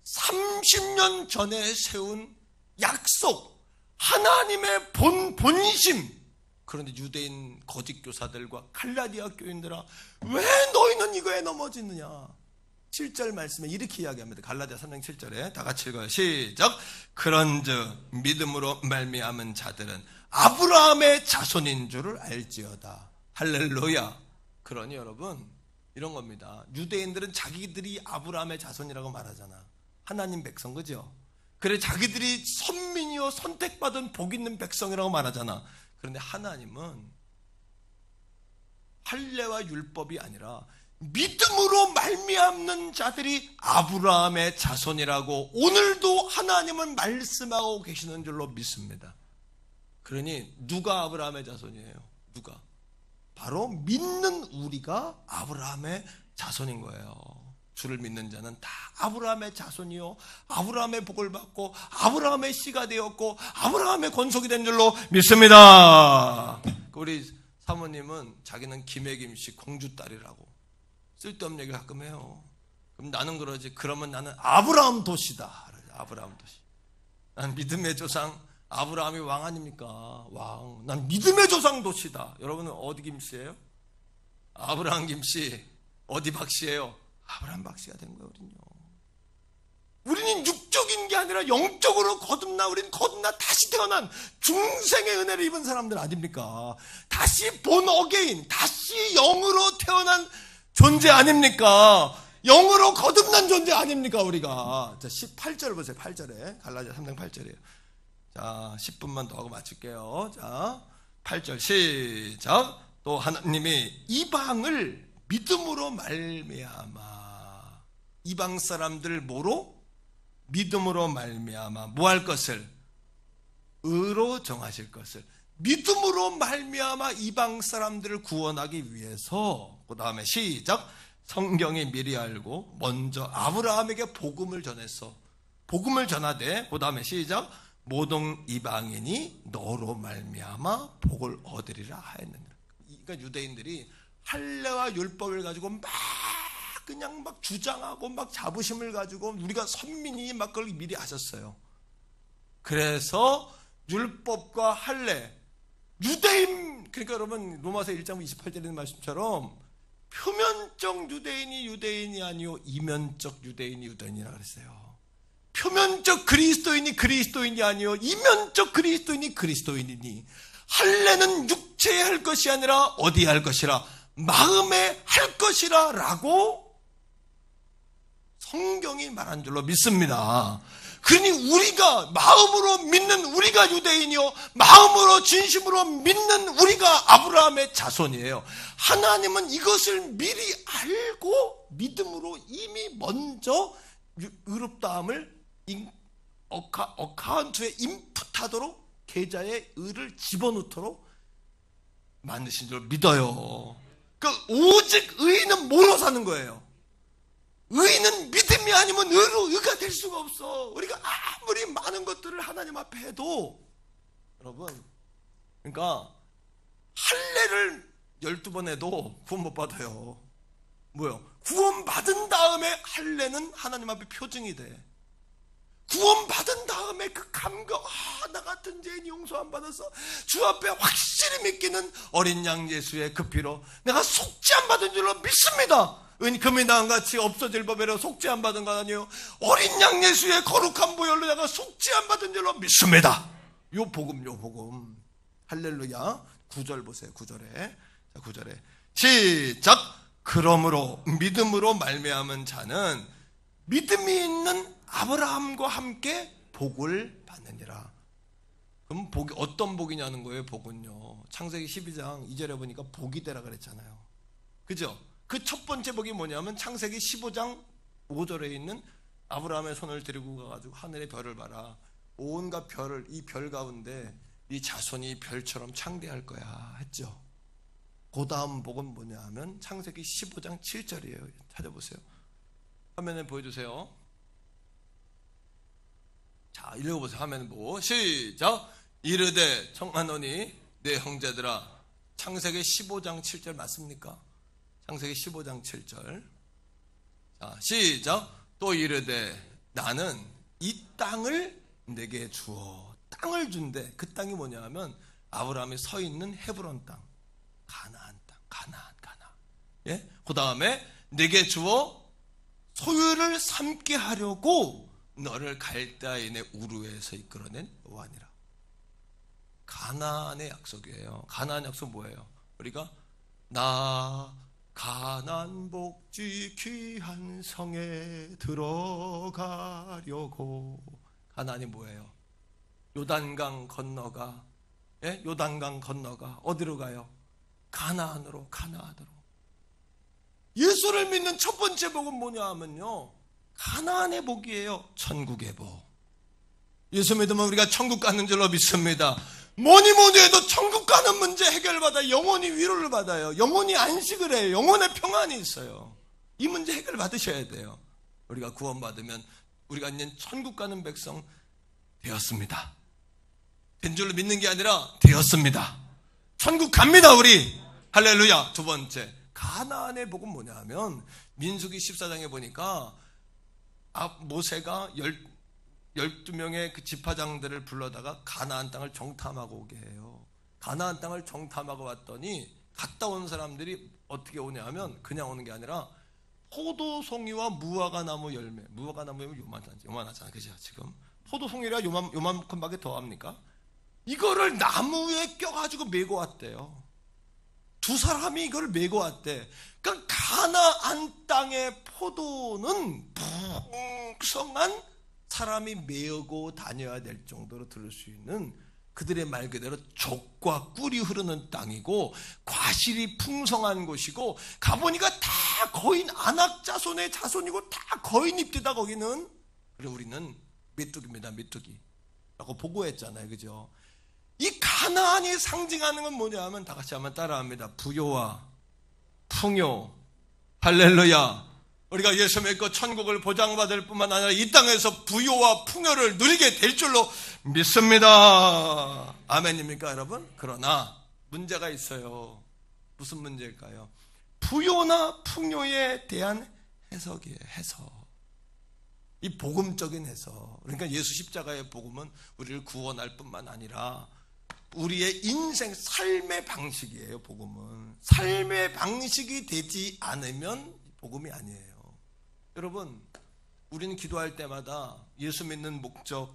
A: 430년 전에 세운 약속, 하나님의 본심. 그런데 유대인 거짓 교사들과 갈라디아 교인들아, 왜 너희는 이거에 넘어지느냐? 7절 말씀에 이렇게 이야기합니다. 갈라디아 3장 7절에 다 같이 읽어요. 시작. 그런즉 믿음으로 말미암은 자들은 아브라함의 자손인 줄을 알지어다. 할렐루야. 그러니 여러분, 이런 겁니다. 유대인들은 자기들이 아브라함의 자손이라고 말하잖아. 하나님 백성, 그죠? 그래, 자기들이 선민이요 선택받은 복 있는 백성이라고 말하잖아. 그런데 하나님은 할례와 율법이 아니라 믿음으로 말미암는 자들이 아브라함의 자손이라고 오늘도 하나님은 말씀하고 계시는 줄로 믿습니다. 그러니 누가 아브라함의 자손이에요? 누가? 바로 믿는 우리가 아브라함의 자손인 거예요. 주를 믿는 자는 다 아브라함의 자손이요, 아브라함의 복을 받고 아브라함의 씨가 되었고 아브라함의 권속이 된 줄로 믿습니다. 우리 사모님은 자기는 김혜김씨 공주딸이라고 쓸데없는 얘기를 가끔 해요. 그럼 나는 그러지. 그러면 나는 아브라함 도시다. 아브라함 도시. 난 믿음의 조상 아브라함이 왕 아닙니까? 왕. 난 믿음의 조상 도시다. 여러분은 어디 김씨예요? 아브라함 김씨. 어디 박씨예요? 아브라함 박씨가 된 거예요, 우리는요. 우리는 육적인 게 아니라 영적으로 우리는 거듭나 다시 태어난 중생의 은혜를 입은 사람들 아닙니까? 다시 본 어게인, 다시 영으로 태어난 존재 아닙니까? 영으로 거듭난 존재 아닙니까, 우리가? 자, 18절 보세요, 8절에. 갈라디아 3장 8절이에요. 자, 10분만 더 하고 마칠게요. 자, 8절 시작. 또 하나님이 이방을 믿음으로 말미암아. 이방 사람들 뭐로? 믿음으로 말미암아. 뭐 할 것을? 의로 정하실 것을. 믿음으로 말미암아 이방 사람들을 구원하기 위해서. 그 다음에 시작. 성경이 미리 알고 먼저 아브라함에게 복음을 전했어. 복음을 전하되 그 다음에 시작. 모든 이방인이 너로 말미암아 복을 얻으리라 하였느니라. 그러니까 유대인들이 할례와 율법을 가지고 그냥 막 주장하고 막 자부심을 가지고 우리가 선민이 막 그걸 미리 하셨어요. 그래서 율법과 할례, 유대인, 그러니까 여러분 로마서 1장 28절에 있는 말씀처럼 표면적 유대인이 유대인이 아니요 이면적 유대인이 유대인이라 그랬어요. 표면적 그리스도인이 그리스도인이 아니요 이면적 그리스도인이 그리스도인이니. 할례는 육체에 할 것이 아니라 어디에 할 것이라? 마음에 할 것이라 라고 성경이 말한 줄로 믿습니다. 그러니 우리가 마음으로 믿는 우리가 유대인이요 마음으로 진심으로 믿는 우리가 아브라함의 자손이에요. 하나님은 이것을 미리 알고 믿음으로 이미 먼저 의롭다함을 어카운트에 인풋하도록 계좌에 의를 집어넣도록 만드신 줄 믿어요. 그러니까 오직 의는 뭐로 사는 거예요? 의는 믿음이 아니면 의가 될 수가 없어. 우리가 아무리 많은 것들을 하나님 앞에 해도 여러분, 그러니까 할례를 12번 해도 구원 못 받아요. 뭐요? 구원 받은 다음에 할례는 하나님 앞에 표징이 돼. 구원 받은 다음에 그 감격, 나 같은 죄인 용서 안 받아서 주 앞에 확실히 믿기는 어린 양 예수의 그 피로 내가 속죄 안 받은 줄로 믿습니다. 금이 나같이 없어질 법이라 속죄 안 받은 거 아니에요. 어린 양 예수의 거룩한 보혈로 내가 속죄 안 받은 줄로 믿습니다. 요 복음. 할렐루야. 9절 보세요. 9절에. 자, 9절에 시작. 그러므로 믿음으로 말미암은 자는 믿음이 있는 아브라함과 함께 복을 받느니라. 그럼 복이 어떤 복이냐는 거예요. 복은요, 창세기 12장 2절에 보니까 복이 되라 그랬잖아요. 그죠? 그 첫 번째 복이 뭐냐면 창세기 15장 5절에 있는 아브라함의 손을 들고 가가지고 하늘의 별을 봐라. 온갖 별을, 이 별 가운데 이 자손이 별처럼 창대할 거야 했죠. 그 다음 복은 뭐냐 하면 창세기 15장 7절이에요. 찾아보세요. 화면에 보여주세요. 자, 읽어보세요. 화면에 보고 시작. 이르되 청하노니 내 형제들아. 창세기 15장 7절 맞습니까? 창세기 15장 7절. 자, 시작. 또 이르되 나는 이 땅을 내게 주어. 땅을 준대. 그 땅이 뭐냐 하면 아브라함이 서 있는 헤브론 땅, 가나안 땅, 가나안. 예? 그 다음에 내게 주어 소유를 삼게 하려고 너를 갈대아인의 우르에서 이끌어낸 여호와니라. 가나안의 약속이에요. 가나안 약속 뭐예요? 우리가 나 가나안 복지 귀한 성에 들어가려고. 가나안이 뭐예요? 요단강 건너가. 예? 요단강 건너가 어디로 가요? 가나안으로. 예수를 믿는 첫 번째 복은 뭐냐 하면요, 가나안의 복이에요. 천국의 복. 예수 믿으면 우리가 천국 가는 줄로 믿습니다. 뭐니 해도 천국 가는 문제 해결받아 영원히 위로를 받아요. 영원히 안식을 해요. 영혼의 평안이 있어요. 이 문제 해결 받으셔야 돼요. 우리가 구원받으면 우리가 이제 천국 가는 백성 되었습니다. 된 줄로 믿는 게 아니라 되었습니다. 천국 갑니다 우리. 할렐루야. 두 번째, 가나안의 복은 뭐냐 하면 민수기 14장에 보니까 모세가 12명의 그 지파장들을 불러다가 가나안 땅을 정탐하고 오게 해요. 가나안 땅을 정탐하고 왔더니 갔다 온 사람들이 어떻게 오냐 하면 그냥 오는 게 아니라 포도송이와 무화과나무 열매, 무화과나무 열매 요만하잖아, 그죠? 지금 포도송이라 요만큼밖에 더 합니까? 이거를 나무에 껴가지고 메고 왔대요. 두 사람이 이걸 메고 왔대. 그러니까 가나안 땅의 포도는 풍성한 사람이 메고 다녀야 될 정도로 들을 수 있는, 그들의 말 그대로 족과 꿀이 흐르는 땅이고 과실이 풍성한 곳이고, 가보니까 다 거인, 안악 자손의 자손이고 다 거인 입대다 거기는. 그래 우리는 메뚜기입니다, 메뚜기라고 보고했잖아요, 그죠? 이 가나안이 상징하는 건 뭐냐 하면 다 같이 한번 따라합니다. 부요와 풍요. 할렐루야. 우리가 예수 믿고 천국을 보장받을 뿐만 아니라 이 땅에서 부요와 풍요를 누리게 될 줄로 믿습니다. 아멘입니까 여러분? 그러나 문제가 있어요. 무슨 문제일까요? 부요나 풍요에 대한 해석이에요. 해석. 이 복음적인 해석. 그러니까 예수 십자가의 복음은 우리를 구원할 뿐만 아니라 우리의 인생, 삶의 방식이에요. 복음은 삶의 방식이 되지 않으면 복음이 아니에요. 여러분, 우리는 기도할 때마다 예수 믿는 목적,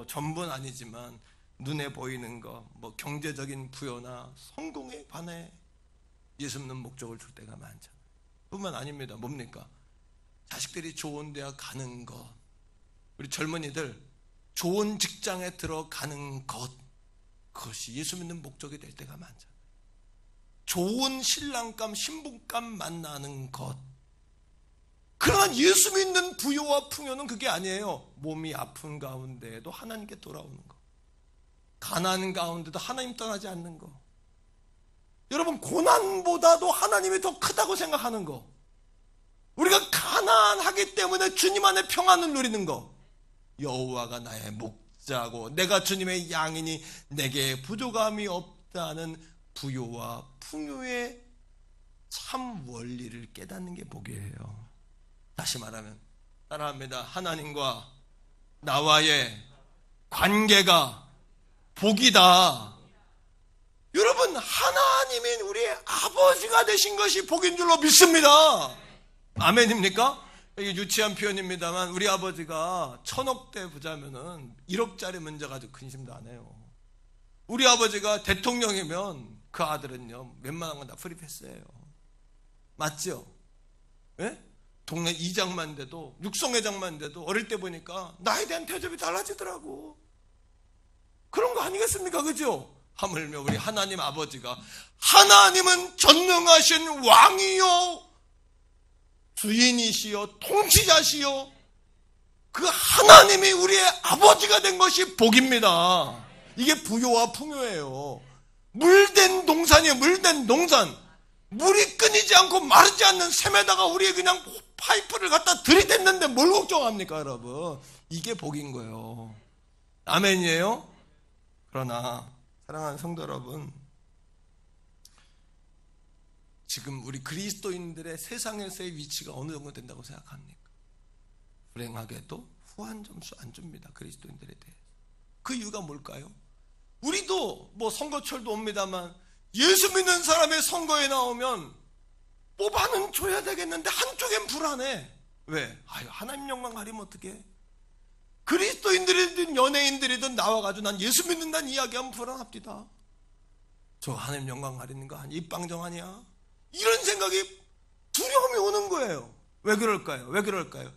A: 전부는 아니지만 눈에 보이는 거, 경제적인 부여나 성공에 관해 예수 믿는 목적을 줄 때가 많잖아요. 뿐만 아닙니다. 뭡니까? 자식들이 좋은 대학 가는 것, 우리 젊은이들 좋은 직장에 들어가는 것, 그것이 예수 믿는 목적이 될 때가 많잖아요. 좋은 신랑감, 신부감 만나는 것. 그러나 예수 믿는 부요와 풍요는 그게 아니에요. 몸이 아픈 가운데에도 하나님께 돌아오는 것, 가난 가운데도 하나님 떠나지 않는 것. 여러분, 고난보다도 하나님이 더 크다고 생각하는 거. 우리가 가난하기 때문에 주님 안에 평안을 누리는 거. 여호와가 나의 목자고 내가 주님의 양이니 내게 부족함이 없다는 부요와 풍요의 참 원리를 깨닫는 게 복이에요. 다시 말하면 따라합니다. 하나님과 나와의 관계가 복이다. 여러분, 하나님이 우리의 아버지가 되신 것이 복인 줄로 믿습니다. 아멘입니까? 이게 유치한 표현입니다만 우리 아버지가 1000억대 부자면은 1억짜리 문제 가지고 근심도 안 해요. 우리 아버지가 대통령이면 그 아들은요 웬만한 건 다 프리패스예요. 맞죠? 예? 동네 이장만 돼도, 육성회장만 돼도 어릴 때 보니까 나에 대한 대접이 달라지더라고. 그런 거 아니겠습니까? 그죠? 하물며 우리 하나님 아버지가, 하나님은 전능하신 왕이요 주인이시요 통치자시요, 그 하나님이 우리의 아버지가 된 것이 복입니다. 이게 부요와 풍요예요. 물된 동산이에요. 물된 동산. 물이 끊이지 않고 마르지 않는 샘에다가 우리 그냥 파이프를 갖다 들이댔는데 뭘 걱정합니까 여러분? 이게 복인 거예요. 아멘이에요? 그러나 사랑하는 성도 여러분, 지금 우리 그리스도인들의 세상에서의 위치가 어느 정도 된다고 생각합니까? 불행하게도 후한 점수 안 줍니다. 그리스도인들에 대해. 그 이유가 뭘까요? 우리도 선거철도 옵니다만 예수 믿는 사람의 선거에 나오면 뽑아는 줘야 되겠는데 한쪽엔 불안해. 왜? 하나님 영광 가리면 어떡해? 그리스도인들이든 연예인들이든 나와가지고 난 예수 믿는다는 이야기하면 불안합니다. 저 하나님 영광 가리는 거 아니야? 입방정 아니야? 이런 생각이, 두려움이 오는 거예요. 왜 그럴까요? 왜 그럴까요?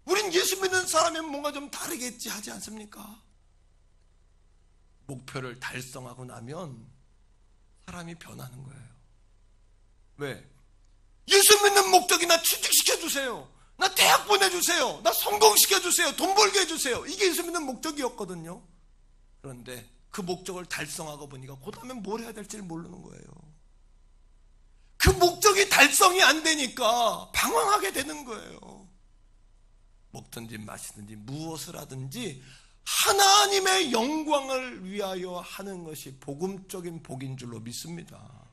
A: 우린 예수 믿는 사람이면 뭔가 좀 다르겠지 하지 않습니까? 목표를 달성하고 나면 사람이 변하는 거예요. 왜? 예수 믿는 목적이 나 취직시켜주세요. 나 대학 보내주세요. 나 성공시켜주세요. 돈 벌게 해주세요. 이게 예수 믿는 목적이었거든요. 그런데 그 목적을 달성하고 보니까 그 다음에 뭘 해야 될지 모르는 거예요. 그 목적이 달성이 안 되니까 방황하게 되는 거예요. 먹든지 마시든지 무엇을 하든지 하나님의 영광을 위하여 하는 것이 복음적인 복인 줄로 믿습니다.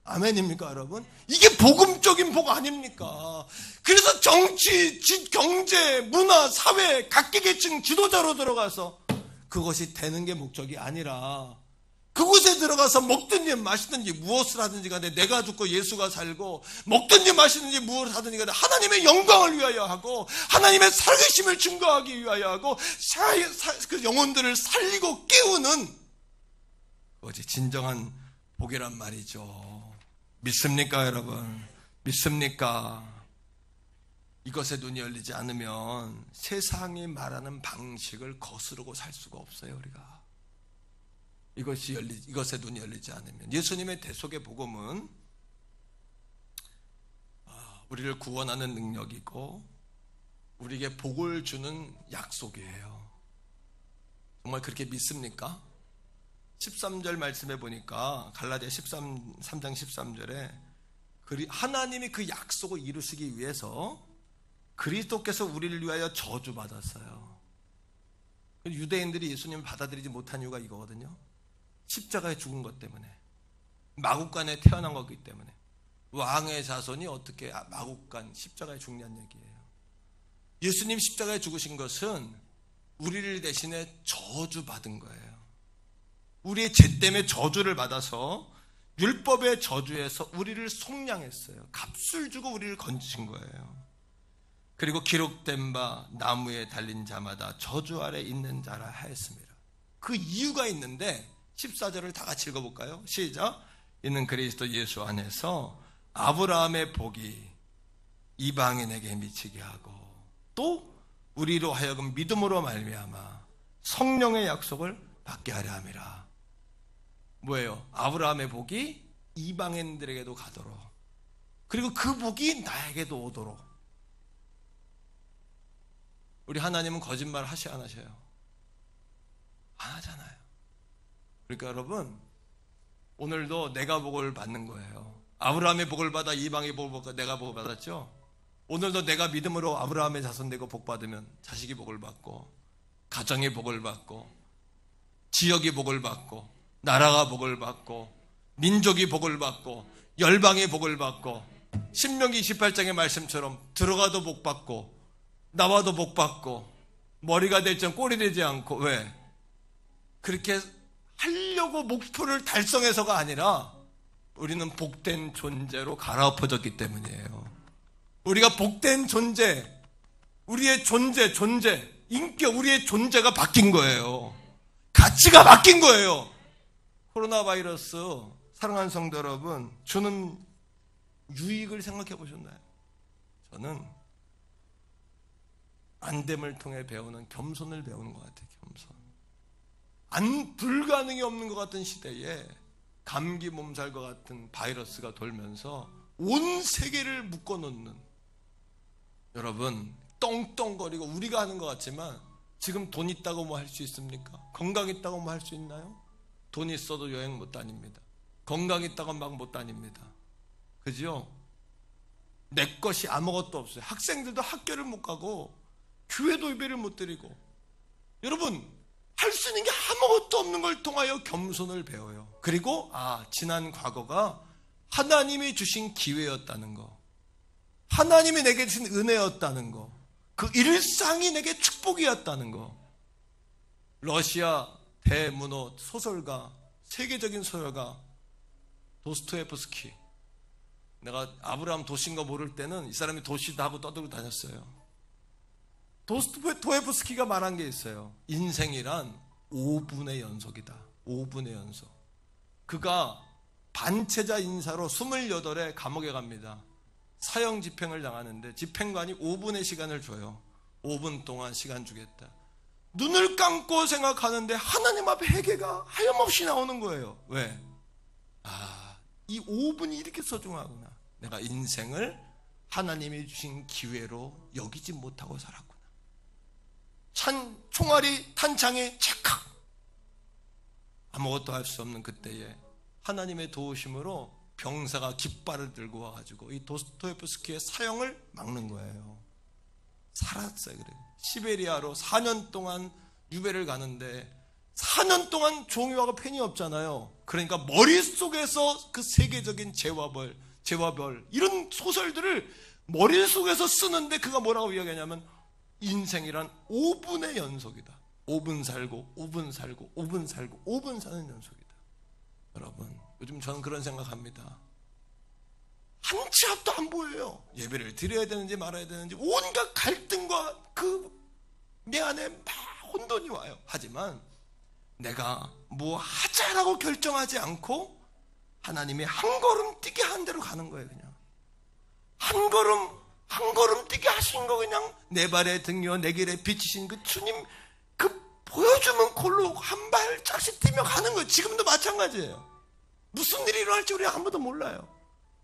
A: 아멘입니까, 여러분? 이게 복음적인 복 아닙니까? 그래서 정치, 경제, 문화, 사회, 각계계층 지도자로 들어가서 그것이 되는 게 목적이 아니라 그곳에 들어가서 먹든지 마시든지 무엇을 하든지 간에 내가 죽고 예수가 살고 먹든지 마시든지 무엇을 하든지 간에 하나님의 영광을 위하여 하고 하나님의 살아계심을 증거하기 위하여 하고 그 영혼들을 살리고 깨우는 그것이 진정한 복이란 말이죠. 믿습니까, 여러분? 믿습니까? 이것에 눈이 열리지 않으면 세상이 말하는 방식을 거스르고 살 수가 없어요, 우리가. 이것에 눈이 열리지 않으면. 예수님의 대속의 복음은 우리를 구원하는 능력이고 우리에게 복을 주는 약속이에요. 정말 그렇게 믿습니까? 13절 말씀해 보니까 갈라디아 3장 13절에 하나님이 그 약속을 이루시기 위해서 그리스도께서 우리를 위하여 저주받았어요. 유대인들이 예수님을 받아들이지 못한 이유가 이거거든요. 십자가에 죽은 것 때문에, 마국간에 태어난 거기 때문에. 왕의 자손이 어떻게 마국간 십자가에 죽냐는 얘기예요. 예수님 십자가에 죽으신 것은 우리를 대신에 저주받은 거예요. 우리의 죄 때문에 저주를 받아서 율법의 저주에서 우리를 속량했어요. 값을 주고 우리를 건지신 거예요. 그리고 기록된 바 나무에 달린 자마다 저주 아래 있는 자라 하였습니다. 그 이유가 있는데 14절을 다 같이 읽어볼까요? 시작. 이는 그리스도 예수 안에서 아브라함의 복이 이방인에게 미치게 하고 또 우리로 하여금 믿음으로 말미암아 성령의 약속을 받게 하려 함이라. 뭐예요? 아브라함의 복이 이방인들에게도 가도록, 그리고 그 복이 나에게도 오도록. 우리 하나님은 거짓말 하시 안 하셔요? 안 하잖아요. 그러니까 여러분, 오늘도 내가 복을 받는 거예요. 아브라함의 복을 받아 이방의 복을 받고 내가 복을 받았죠. 오늘도 내가 믿음으로 아브라함의 자손 되고 복 받으면 자식이 복을 받고, 가정의 복을 받고, 지역이 복을 받고, 나라가 복을 받고, 민족이 복을 받고, 열방이 복을 받고, 신명기 28장의 말씀처럼 들어가도 복 받고 나와도 복 받고 머리가 될 점 꼴이 되지 않고. 왜? 그렇게 하려고 목표를 달성해서가 아니라 우리는 복된 존재로 갈아엎어졌기 때문이에요. 우리가 복된 존재, 우리의 존재, 인격, 우리의 존재가 바뀐 거예요. 가치가 바뀐 거예요. 코로나 바이러스, 사랑하는 성도 여러분, 주는 유익을 생각해 보셨나요? 저는 안됨을 통해 배우는 겸손을 배우는 것 같아요. 겸손. 불가능이 없는 것 같은 시대에 감기 몸살과 같은 바이러스가 돌면서 온 세계를 묶어놓는, 여러분, 떵떵거리고 우리가 하는 것 같지만 지금 돈 있다고 뭐 할 수 있습니까? 건강 있다고 뭐 할 수 있나요? 돈 있어도 여행 못 다닙니다. 건강 있다고 막 못 다닙니다. 그죠? 내 것이 아무것도 없어요. 학생들도 학교를 못 가고 교회도 예배를 못 드리고. 여러분, 할 수 있는 게 아무것도 없는 걸 통하여 겸손을 배워요. 그리고 지난 과거가 하나님이 주신 기회였다는 거, 하나님이 내게 주신 은혜였다는 거, 그 일상이 내게 축복이었다는 거. 러시아 대문호 소설가, 세계적인 소설가 도스토옙스키. 내가 아브라함 도시인 거 모를 때는 이 사람이 도시다 하고 떠들고 다녔어요. 도스토옙스키가 말한 게 있어요. 인생이란 5분의 연속이다. 5분의 연속. 그가 반체자 인사로 28에 감옥에 갑니다. 사형 집행을 당하는데 집행관이 5분의 시간을 줘요. 5분 동안 시간 주겠다. 눈을 감고 생각하는데 하나님 앞에 회개가 하염없이 나오는 거예요. 왜? 이 5분이 이렇게 소중하구나. 내가 인생을 하나님이 주신 기회로 여기지 못하고 살았구나. 총알이 탄창에 찰칵. 아무것도 할 수 없는 그때에 하나님의 도우심으로 병사가 깃발을 들고 와가지고 이 도스토옙스키의 사형을 막는 거예요. 살았어요. 그래. 시베리아로 4년 동안 유배를 가는데 4년 동안 종이와가 펜이 없잖아요. 그러니까 머릿속에서 그 세계적인 재화별 이런 소설들을 머릿속에서 쓰는데 그가 뭐라고 이야기하냐면 인생이란 5분의 연속이다. 5분 살고 5분 살고 5분 살고 5분 사는 연속이다. 여러분, 요즘 저는 그런 생각합니다. 한 치 앞도 안 보여요. 예배를 드려야 되는지 말아야 되는지 온갖 갈등과 내 안에 막 혼돈이 와요. 하지만 내가 뭐 하자라고 결정하지 않고 하나님이 한 걸음 뛰게 한 대로 가는 거예요. 그냥 한 걸음 뛰게 하신 거, 그냥 내 발의 등이요 내 길에 비치신 그 주님 보여주면 골로 한 발짝씩 뛰며 가는 거예요. 지금도 마찬가지예요. 무슨 일이 일어날지 우리 아무도 몰라요.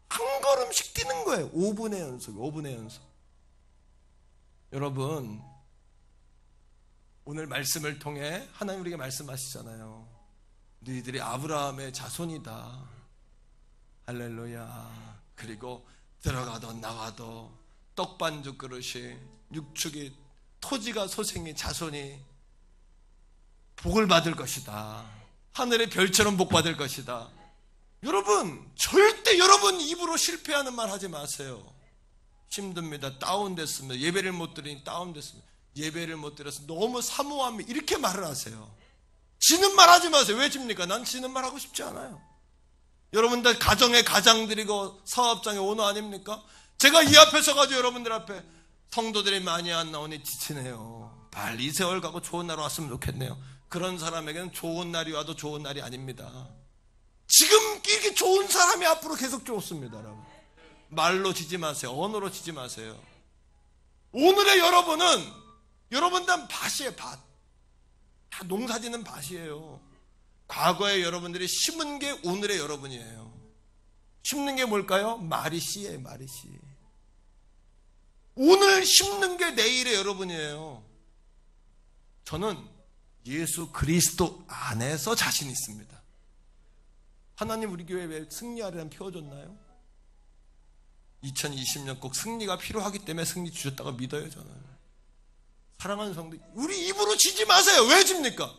A: 한 걸음씩 뛰는 거예요. 5분의 연속. 여러분, 오늘 말씀을 통해 하나님 우리에게 말씀하시잖아요. 너희들이 아브라함의 자손이다. 할렐루야. 그리고 들어가도 나와도 떡반죽 그릇이, 육축이, 토지가, 소생이, 자손이 복을 받을 것이다. 하늘의 별처럼 복 받을 것이다. 여러분, 절대 여러분 입으로 실패하는 말 하지 마세요. 힘듭니다. 다운됐습니다. 예배를 못 드리니 다운됐습니다. 예배를 못 드려서 너무 사모합니다. 이렇게 말을 하세요. 지는 말 하지 마세요. 왜 집니까? 난 지는 말 하고 싶지 않아요. 여러분들 가정에 가장 드리고 사업장에 오너 아닙니까? 제가 이 앞에 서가지고 여러분들 앞에 성도들이 많이 안 나오니 지치네요. 빨리 이 세월 가고 좋은 날 왔으면 좋겠네요. 그런 사람에게는 좋은 날이 와도 좋은 날이 아닙니다. 지금 이렇게 좋은 사람이 앞으로 계속 좋습니다. 여러분. 말로 지지 마세요. 언어로 지지 마세요. 오늘의 여러분은 밭이에요. 밭. 다 농사짓는 밭이에요. 과거에 여러분들이 심은 게 오늘의 여러분이에요. 심는 게 뭘까요? 말이 씨예요. 말이 씨. 오늘 심는 게 내일의 여러분이에요. 저는 예수 그리스도 안에서 자신 있습니다. 하나님 우리 교회에 왜 승리하려면 피워줬나요? 2020년 꼭 승리가 필요하기 때문에 승리 주셨다고 믿어요. 저는 사랑하는 성도, 우리 입으로 지지 마세요. 왜 집니까?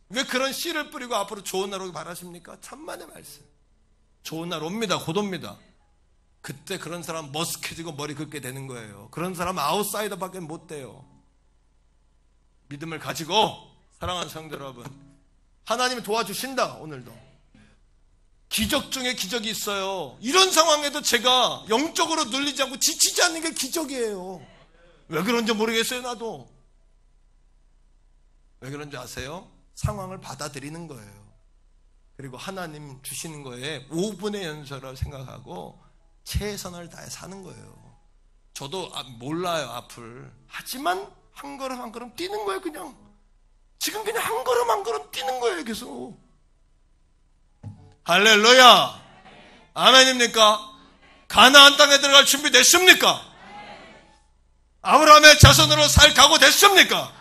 A: 왜 그런 씨를 뿌리고 앞으로 좋은 날 오길 바라십니까? 천만의 말씀. 좋은 날 옵니다. 곧 옵니다. 그때 그런 사람 머쓱해지고 머리 긁게 되는 거예요. 그런 사람 아웃사이더밖에 못 돼요. 믿음을 가지고 사랑하는 성도 여러분, 하나님이 도와주신다. 오늘도 기적 중에 기적이 있어요. 이런 상황에도 제가 영적으로 눌리지 않고 지치지 않는 게 기적이에요. 왜 그런지 모르겠어요. 나도. 왜 그런지 아세요? 상황을 받아들이는 거예요. 그리고 하나님 주시는 거에 5분의 연소라고 생각하고 최선을 다해 사는 거예요. 저도 몰라요, 앞을. 하지만 한 걸음 한 걸음 뛰는 거예요. 그냥 지금 그냥 한 걸음 한 걸음 뛰는 거예요. 계속. 할렐루야. 아멘입니까? 가나안 땅에 들어갈 준비 됐습니까? 아브라함의 자손으로 살 각오 됐습니까?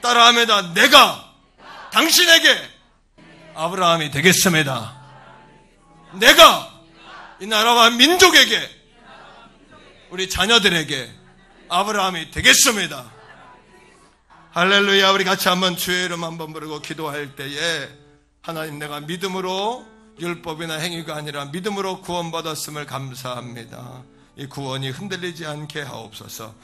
A: 따라합니다. 내가 당신에게 아브라함이 되겠습니다. 내가 이 나라와 민족에게, 우리 자녀들에게 아브라함이 되겠습니다. 할렐루야. 우리 같이 한번 주의 이름 한번 부르고 기도할 때에, 하나님, 내가 믿음으로, 율법이나 행위가 아니라 믿음으로 구원받았음을 감사합니다. 이 구원이 흔들리지 않게 하옵소서.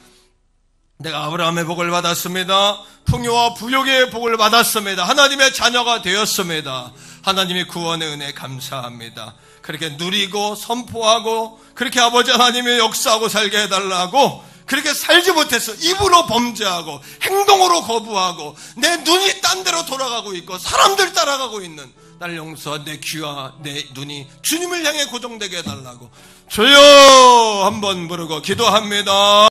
A: 내가 아브라함의 복을 받았습니다. 풍요와 부욕의 복을 받았습니다. 하나님의 자녀가 되었습니다. 하나님의 구원의 은혜 감사합니다. 그렇게 누리고 선포하고 그렇게 아버지 하나님의 역사하고 살게 해달라고, 그렇게 살지 못해서 입으로 범죄하고 행동으로 거부하고 내 눈이 딴 데로 돌아가고 있고 사람들 따라가고 있는 날 용서와 내 귀와 내 눈이 주님을 향해 고정되게 해달라고 주여 한번 부르고 기도합니다.